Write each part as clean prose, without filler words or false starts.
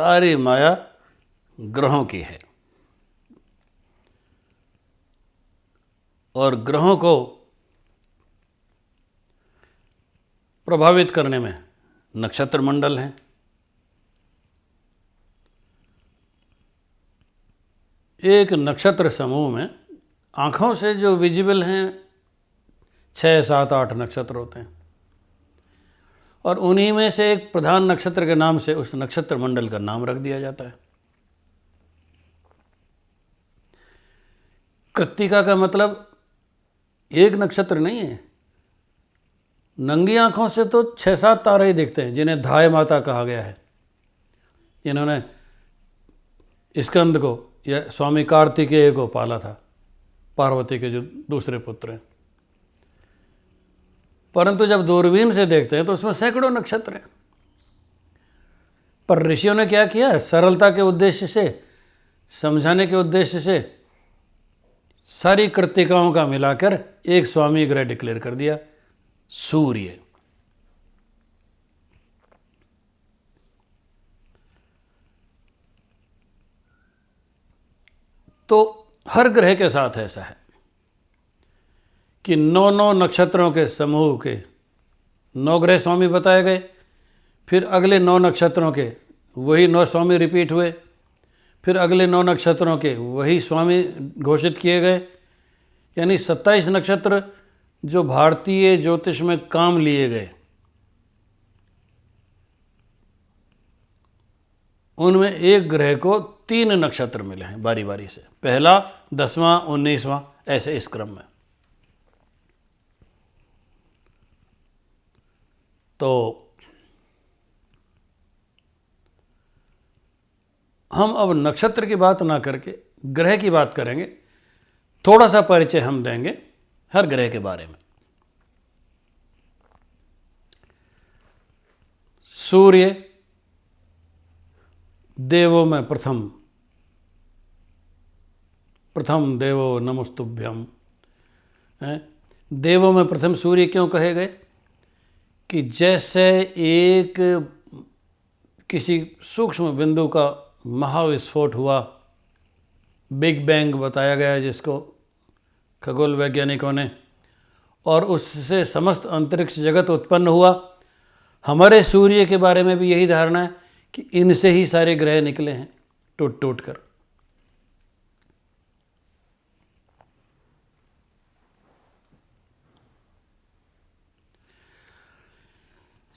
सारी माया ग्रहों की है। और ग्रहों को प्रभावित करने में नक्षत्र मंडल हैं। एक नक्षत्र समूह में आँखों से जो विजिबल हैं 6, 7, 8 नक्षत्र होते हैं, और उन्हीं में से एक प्रधान नक्षत्र के नाम से उस नक्षत्र मंडल का नाम रख दिया जाता है। कृत्तिका का मतलब एक नक्षत्र नहीं है। नंगी आंखों से तो 6-7 तारे ही दिखते हैं, जिन्हें धाय माता कहा गया है, जिन्होंने स्कंद को या स्वामी कार्तिकेय को पाला था, पार्वती के जो दूसरे पुत्र हैं। परंतु जब दूरबीन से देखते हैं तो उसमें सैकड़ों नक्षत्र हैं। पर ऋषियों ने क्या किया है, सरलता के उद्देश्य से, समझाने के उद्देश्य से सारी कृत्तिकाओं का मिलाकर एक स्वामी ग्रह डिक्लेयर कर दिया, सूर्य। तो हर ग्रह के साथ ऐसा है कि 9 नक्षत्रों के समूह के 9 ग्रह स्वामी बताए गए, फिर अगले 9 नक्षत्रों के वही 9 स्वामी रिपीट हुए, फिर अगले 9 नक्षत्रों के वही स्वामी घोषित किए गए। यानी 27 नक्षत्र जो भारतीय ज्योतिष में काम लिए गए, उनमें एक ग्रह को 3 नक्षत्र मिले हैं बारी बारी से, पहला, 10वां, 19वां, ऐसे इस क्रम में। तो हम अब नक्षत्र की बात ना करके ग्रह की बात करेंगे। थोड़ा सा परिचय हम देंगे हर ग्रह के बारे में। सूर्य देवों में प्रथम देवो नमस्तुभ्यम। देवों में प्रथम सूर्य क्यों कहे गए कि जैसे एक किसी सूक्ष्म बिंदु का महाविस्फोट हुआ, बिग बैंग बताया गया है जिसको खगोल वैज्ञानिकों ने, और उससे समस्त अंतरिक्ष जगत उत्पन्न हुआ। हमारे सूर्य के बारे में भी यही धारणा है कि इनसे ही सारे ग्रह निकले हैं टूट टूट कर।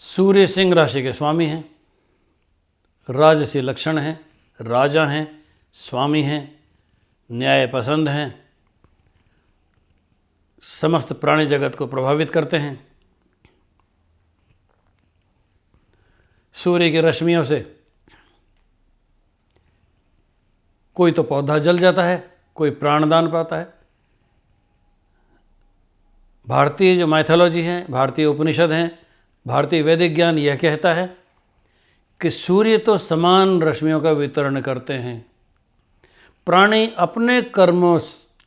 सूर्य सिंह राशि के स्वामी हैं, राजसी लक्षण हैं, राजा हैं, स्वामी हैं, न्याय पसंद हैं, समस्त प्राणी जगत को प्रभावित करते हैं। सूर्य की रश्मियों से कोई तो पौधा जल जाता है, कोई प्राणदान पाता है। भारतीय जो माइथोलॉजी है, भारतीय उपनिषद हैं, भारतीय वैदिक ज्ञान यह कहता है कि सूर्य तो समान रश्मियों का वितरण करते हैं। प्राणी अपने कर्मों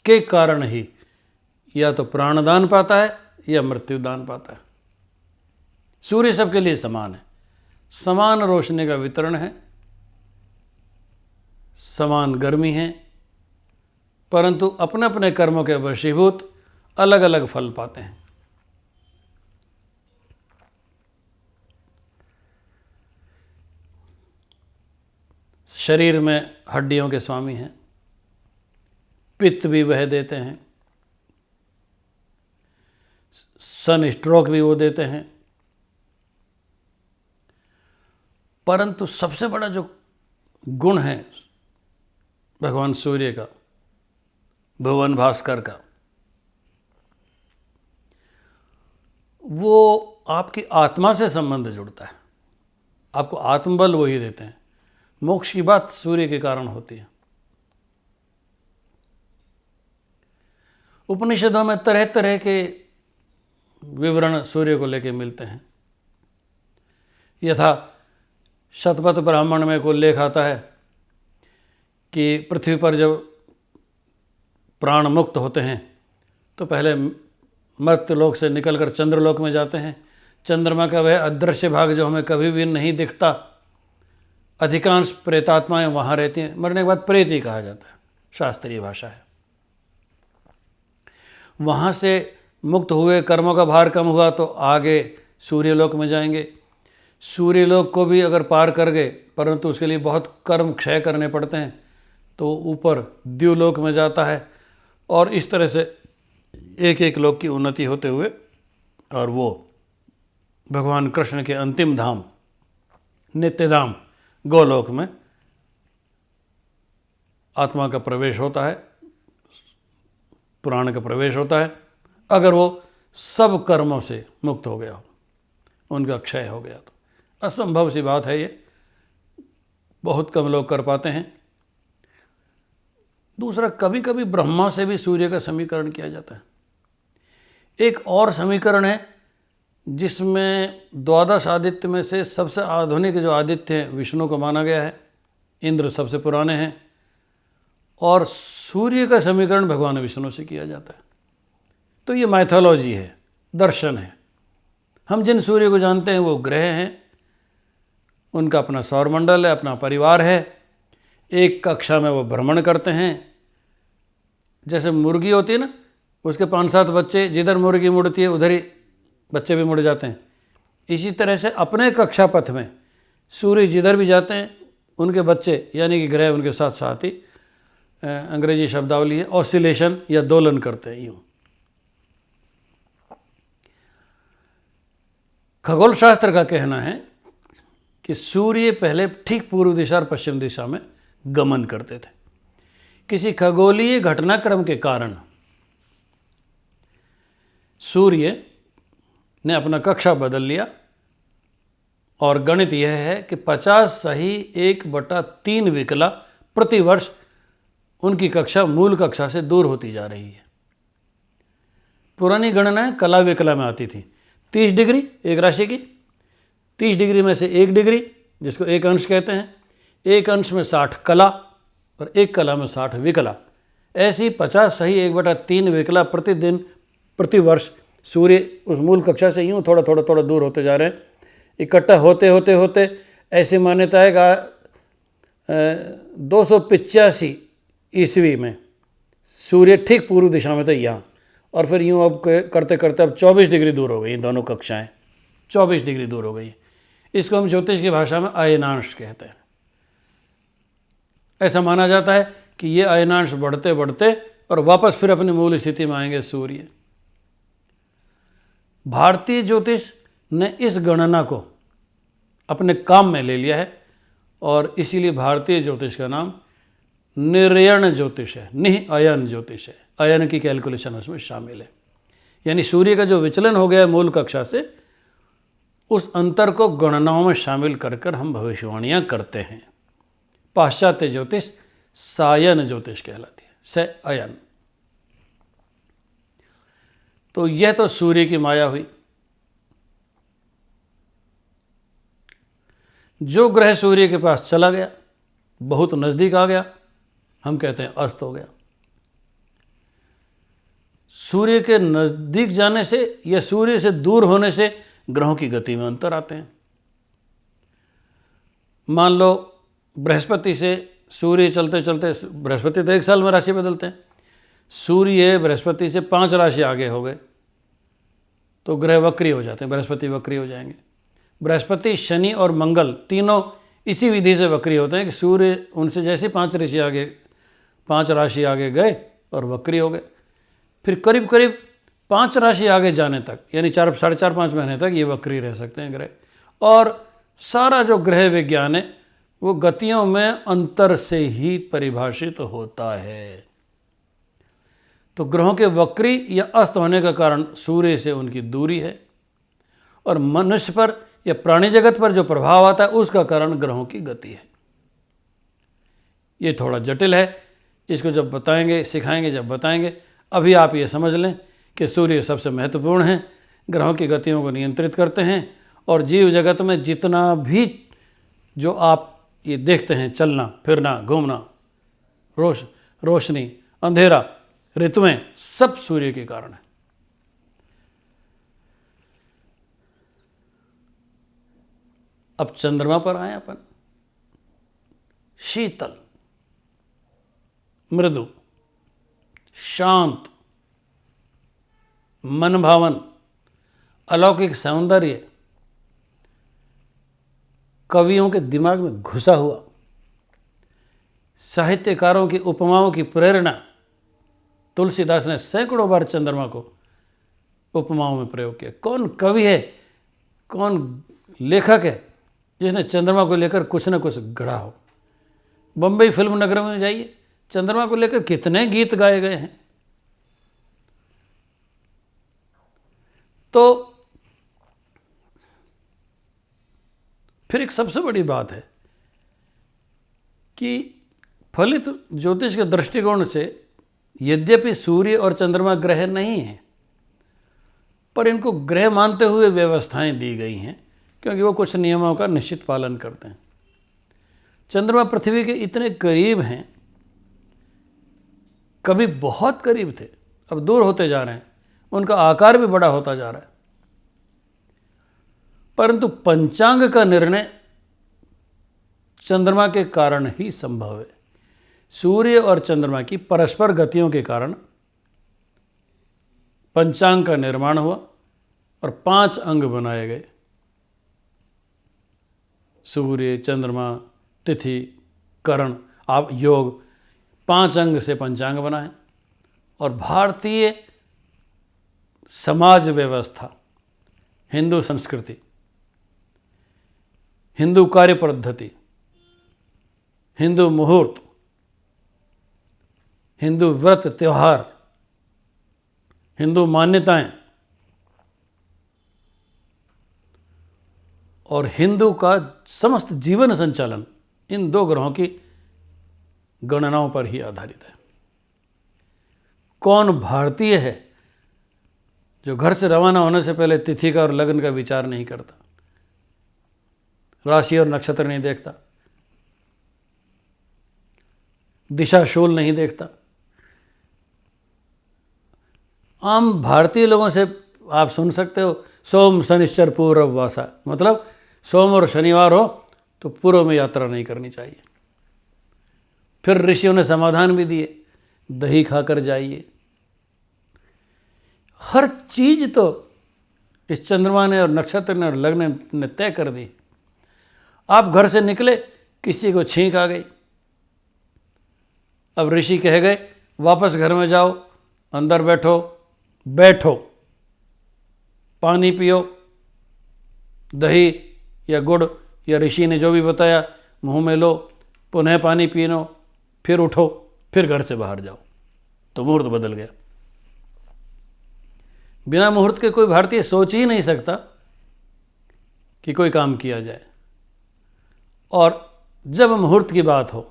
के कारण ही या तो प्राणदान पाता है या मृत्युदान पाता है। सूर्य सबके लिए समान है, समान रोशनी का वितरण है, समान गर्मी है, परंतु अपने अपने कर्मों के वशीभूत अलग अलग फल पाते हैं। शरीर में हड्डियों के स्वामी हैं, पित्त भी वह देते हैं, सन स्ट्रोक भी वो देते हैं। परंतु सबसे बड़ा जो गुण है भगवान सूर्य का, भुवन भास्कर का, वो आपकी आत्मा से संबंध जुड़ता है। आपको आत्मबल वही देते हैं। मोक्ष की बात सूर्य के कारण होती है। उपनिषदों में तरह तरह के विवरण सूर्य को लेकर मिलते हैं। यथा शतपथ ब्राह्मण में को लेख आता है कि पृथ्वी पर जब प्राण मुक्त होते हैं तो पहले मर्त्यलोक से निकलकर चंद्रलोक में जाते हैं। चंद्रमा का वह अदृश्य भाग जो हमें कभी भी नहीं दिखता, अधिकांश प्रेतात्माएं वहाँ रहती हैं। मरने के बाद प्रेत ही कहा जाता है, शास्त्रीय भाषा है। वहाँ से मुक्त हुए, कर्मों का भार कम हुआ तो आगे सूर्यलोक में जाएंगे। सूर्यलोक को भी अगर पार कर गए, परंतु उसके लिए बहुत कर्म क्षय करने पड़ते हैं, तो ऊपर द्युलोक में जाता है। और इस तरह से एक एक लोक की उन्नति होते हुए और वो भगवान कृष्ण के अंतिम धाम नित्यधाम गोलोक में आत्मा का प्रवेश होता है, पुराण का प्रवेश होता है, अगर वो सब कर्मों से मुक्त हो गया हो, उनका क्षय हो गया। तो असंभव सी बात है, ये बहुत कम लोग कर पाते हैं। दूसरा, कभी कभी ब्रह्मा से भी सूर्य का समीकरण किया जाता है। एक और समीकरण है जिसमें द्वादश आदित्य में से सबसे आधुनिक जो आदित्य हैं विष्णु को माना गया है, इंद्र सबसे पुराने हैं, और सूर्य का समीकरण भगवान विष्णु से किया जाता है। तो ये माइथोलॉजी है, दर्शन है। हम जिन सूर्य को जानते हैं वो ग्रह हैं, उनका अपना सौरमंडल है, अपना परिवार है। एक कक्षा में वो भ्रमण करते हैं। जैसे मुर्गी होती है ना, उसके 5-7 बच्चे, जिधर मुर्गी मुड़ती है उधर ही बच्चे भी मुड़ जाते हैं। इसी तरह से अपने कक्षा पथ में सूर्य जिधर भी जाते हैं उनके बच्चे यानी कि ग्रह उनके साथ साथ ही, अंग्रेजी शब्दावली है, ऑसिलेशन या दोलन करते हैं। यूँ खगोल शास्त्र का कहना है कि सूर्य पहले ठीक पूर्व दिशा और पश्चिम दिशा में गमन करते थे। किसी खगोलीय घटनाक्रम के कारण सूर्य ने अपना कक्षा बदल लिया, और गणित यह है कि 50 सही 1/3 विकला प्रति वर्ष उनकी कक्षा मूल कक्षा से दूर होती जा रही है। पुरानी गणनाएं कला विकला में आती थी। 30 डिग्री एक राशि की, 30 डिग्री में से 1 डिग्री जिसको 1 अंश कहते हैं, 1 अंश में 60 कला और 1 कला में 60 विकला। ऐसी 50 सही 1/3 विकला प्रतिदिन प्रति वर्ष सूर्य उस मूल कक्षा से यूँ थोड़ा थोड़ा थोड़ा दूर होते जा रहे हैं। इकट्ठा होते होते होते ऐसी मान्यता है कि 285 ईस्वी में सूर्य ठीक पूर्व दिशा में था यहाँ, और फिर यूँ अब करते करते अब 24 डिग्री दूर हो गई दोनों कक्षाएं, 24 डिग्री दूर हो गई। इसको हम ज्योतिष की भाषा में अयनांश कहते हैं। ऐसा माना जाता है कि ये अयनांश बढ़ते बढ़ते और वापस फिर अपनी मूल स्थिति में आएंगे सूर्य। भारतीय ज्योतिष ने इस गणना को अपने काम में ले लिया है, और इसीलिए भारतीय ज्योतिष का नाम निर्यण ज्योतिष है, निह अयन ज्योतिष है। अयन की कैलकुलेशन उसमें शामिल है, यानी सूर्य का जो विचलन हो गया है मूल कक्षा से, उस अंतर को गणनाओं में शामिल कर कर हम भविष्यवाणियाँ करते हैं। पाश्चात्य ज्योतिष सायन ज्योतिष कहलाती है, स अयन। तो यह तो सूर्य की माया हुई। जो ग्रह सूर्य के पास चला गया, बहुत नज़दीक आ गया, हम कहते हैं अस्त हो गया। सूर्य के नज़दीक जाने से या सूर्य से दूर होने से ग्रहों की गति में अंतर आते हैं। मान लो बृहस्पति से सूर्य चलते चलते, बृहस्पति तो 1 साल में राशि बदलते हैं, सूर्य बृहस्पति से 5 राशि आगे हो गए तो ग्रह वक्री हो जाते हैं, बृहस्पति वक्री हो जाएंगे। बृहस्पति, शनि और मंगल तीनों इसी विधि से वक्री होते हैं कि सूर्य उनसे जैसे 5 राशि आगे गए और वक्री हो गए। फिर करीब करीब 5 राशि आगे जाने तक, यानी 4-5.5 महीने तक ये वक्री रह सकते हैं ग्रह। और सारा जो ग्रह विज्ञान है वो गतियों में अंतर से ही परिभाषित होता है। तो ग्रहों के वक्री या अस्त होने का कारण सूर्य से उनकी दूरी है, और मनुष्य पर या प्राणी जगत पर जो प्रभाव आता है उसका कारण ग्रहों की गति है। ये थोड़ा जटिल है, इसको जब बताएंगे, सिखाएंगे, जब बताएंगे। अभी आप ये समझ लें कि सूर्य सबसे महत्वपूर्ण है, ग्रहों की गतियों को नियंत्रित करते हैं, और जीव जगत में जितना भी जो आप ये देखते हैं, चलना फिरना, घूमना, रोशनी, अंधेरा, ऋतुएं, सब सूर्य के कारण है। अब चंद्रमा पर आए अपन। शीतल, मृदु, शांत, मनभावन, अलौकिक सौंदर्य कवियों के दिमाग में घुसा हुआ, साहित्यकारों की उपमाओं की प्रेरणा। तुलसीदास ने सैकड़ों बार चंद्रमा को उपमाओं में प्रयोग किया। कौन कवि है, कौन लेखक है जिसने चंद्रमा को लेकर कुछ न कुछ गढ़ा हो। बम्बई फिल्म नगर में जाइए, चंद्रमा को लेकर कितने गीत गाए गए हैं। तो फिर एक सबसे बड़ी बात है कि फलित ज्योतिष के दृष्टिकोण से यद्यपि सूर्य और चंद्रमा ग्रह नहीं हैं, पर इनको ग्रह मानते हुए व्यवस्थाएं दी गई हैं, क्योंकि वो कुछ नियमों का निश्चित पालन करते हैं। चंद्रमा पृथ्वी के इतने करीब हैं, कभी बहुत करीब थे, अब दूर होते जा रहे हैं, उनका आकार भी बड़ा होता जा रहा है। परंतु पंचांग का निर्णय चंद्रमा के कारण ही संभव है। सूर्य और चंद्रमा की परस्पर गतियों के कारण पंचांग का निर्माण हुआ और 5 अंग बनाए गए। सूर्य, चंद्रमा, तिथि, करण, आप योग, 5 अंग से पंचांग बना है। और भारतीय समाज व्यवस्था, हिंदू संस्कृति, हिंदू कार्य पद्धति, हिंदू मुहूर्त, हिंदू व्रत त्योहार, हिंदू मान्यताएं और हिंदू का समस्त जीवन संचालन इन 2 ग्रहों की गणनाओं पर ही आधारित है। कौन भारतीय है जो घर से रवाना होने से पहले तिथि का और लग्न का विचार नहीं करता, राशि और नक्षत्र नहीं देखता, दिशा शूल नहीं देखता? आम भारतीय लोगों से आप सुन सकते हो सोम शनिश्चर पूर्व वासा, मतलब सोम और शनिवार हो तो पूर्व में यात्रा नहीं करनी चाहिए। फिर ऋषियों ने समाधान भी दिए, दही खाकर जाइए। हर चीज तो इस चंद्रमा ने और नक्षत्र ने और लग्न ने तय कर दी। आप घर से निकले, किसी को छींक आ गई, अब ऋषि कह गए वापस घर में जाओ, अंदर बैठो, पानी पियो, दही या गुड़ या ऋषि ने जो भी बताया मुंह में लो, पुनः पानी पी लो, फिर उठो, फिर घर से बाहर जाओ, तो मुहूर्त बदल गया। बिना मुहूर्त के कोई भारतीय सोच ही नहीं सकता कि कोई काम किया जाए। और जब मुहूर्त की बात हो,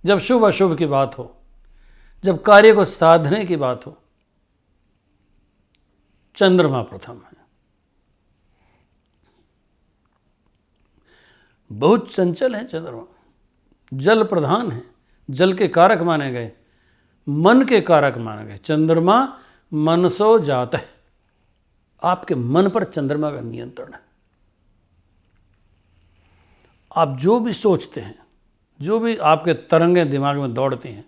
जब शुभ अशुभ की बात हो, जब कार्य को साधने की बात हो, चंद्रमा प्रथम है। बहुत चंचल है चंद्रमा, जल प्रधान है, जल के कारक माने गए, मन के कारक माने गए। चंद्रमा मनसो जात है, आपके मन पर चंद्रमा का नियंत्रण है। आप जो भी सोचते हैं, जो भी आपके तरंगें दिमाग में दौड़ती हैं,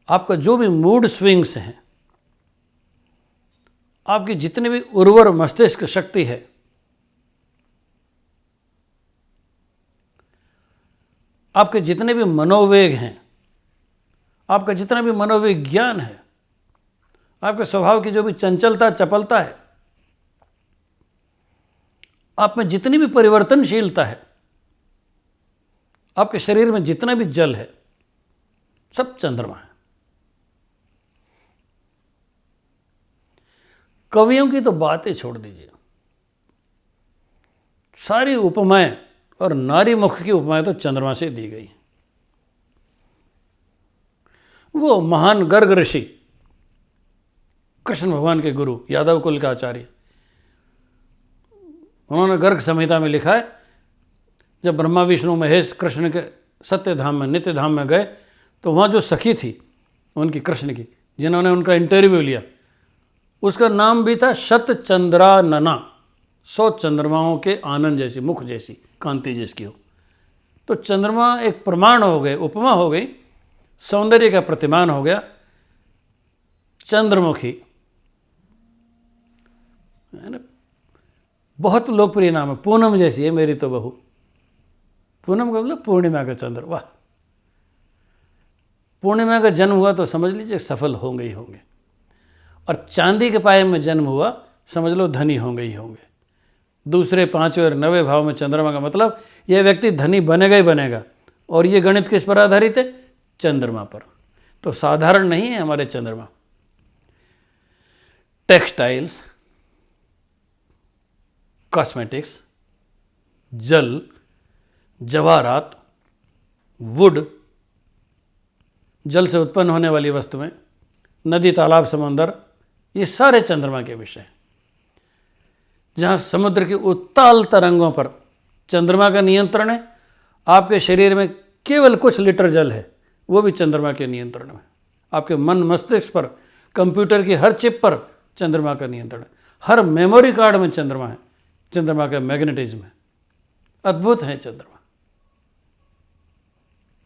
आपका जो भी मूड स्विंग्स हैं, आपकी जितनी भी उर्वर मस्तिष्क शक्ति है, आपके जितने भी मनोवेग हैं, आपका जितना भी मनोविज्ञान है, आपके स्वभाव की जो भी चंचलता चपलता है, आप में जितनी भी परिवर्तनशीलता है, आपके शरीर में जितना भी जल है, सब चंद्रमा है। कवियों की तो बातें छोड़ दीजिए, सारी उपमाएं और नारी मुख की उपमाएं तो चंद्रमा से दी गई। वो महान गर्ग ऋषि, कृष्ण भगवान के गुरु, यादव कुल का आचार्य, उन्होंने गर्ग संहिता में लिखा है, जब ब्रह्मा विष्णु महेश कृष्ण के सत्य धाम में, नित्य धाम में गए, तो वहाँ जो सखी थी उनकी, कृष्ण की, जिन्होंने उनका इंटरव्यू लिया, उसका नाम भी था शतचंद्रानना, 100 चंद्रमाओं के आनंद जैसी, मुख जैसी, कांति जिसकी हो। तो चंद्रमा एक प्रमाण हो गए, उपमा हो गई, सौंदर्य का प्रतिमान हो गया। चंद्रमुखी है ना, बहुत लोकप्रिय नाम है। पूनम जैसी है मेरी तो बहू। पूनम का मतलब पूर्णिमा का चंद्र। वाह, पूर्णिमा का जन्म हुआ तो समझ लीजिए सफल होंगे ही होंगे। और चांदी के पाए में जन्म हुआ, समझ लो धनी होंगे ही होंगे। दूसरे, पांचवें और 9वें भाव में चंद्रमा का मतलब यह व्यक्ति धनी बनेगा ही बनेगा। और ये गणित किस पर आधारित है? चंद्रमा पर। तो साधारण नहीं है हमारे चंद्रमा। टेक्सटाइल्स, कॉस्मेटिक्स, जल, जवाहरात, वुड, जल से उत्पन्न होने वाली वस्तुएं, नदी, तालाब, समंदर, ये सारे चंद्रमा के विषय हैं। जहाँ समुद्र की उत्ताल तरंगों पर चंद्रमा का नियंत्रण है, आपके शरीर में केवल कुछ लीटर जल है, वो भी चंद्रमा के नियंत्रण में। आपके मन मस्तिष्क पर, कंप्यूटर की हर चिप पर चंद्रमा का नियंत्रण है। हर मेमोरी कार्ड में चंद्रमा है, चंद्रमा का मैग्नेटिज्म है। अद्भुत है चंद्रमा।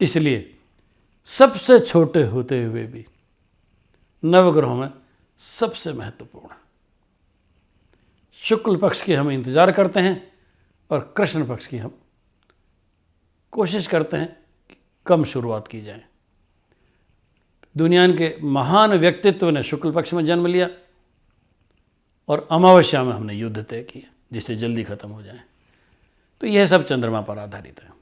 इसलिए सबसे छोटे होते हुए भी नवग्रहों में सबसे महत्वपूर्ण। शुक्ल पक्ष की हम इंतजार करते हैं और कृष्ण पक्ष की हम कोशिश करते हैं कि कम शुरुआत की जाए। दुनिया के महान व्यक्तित्व ने शुक्ल पक्ष में जन्म लिया और अमावस्या में हमने युद्ध तय किया जिससे जल्दी खत्म हो जाए। तो यह सब चंद्रमा पर आधारित है।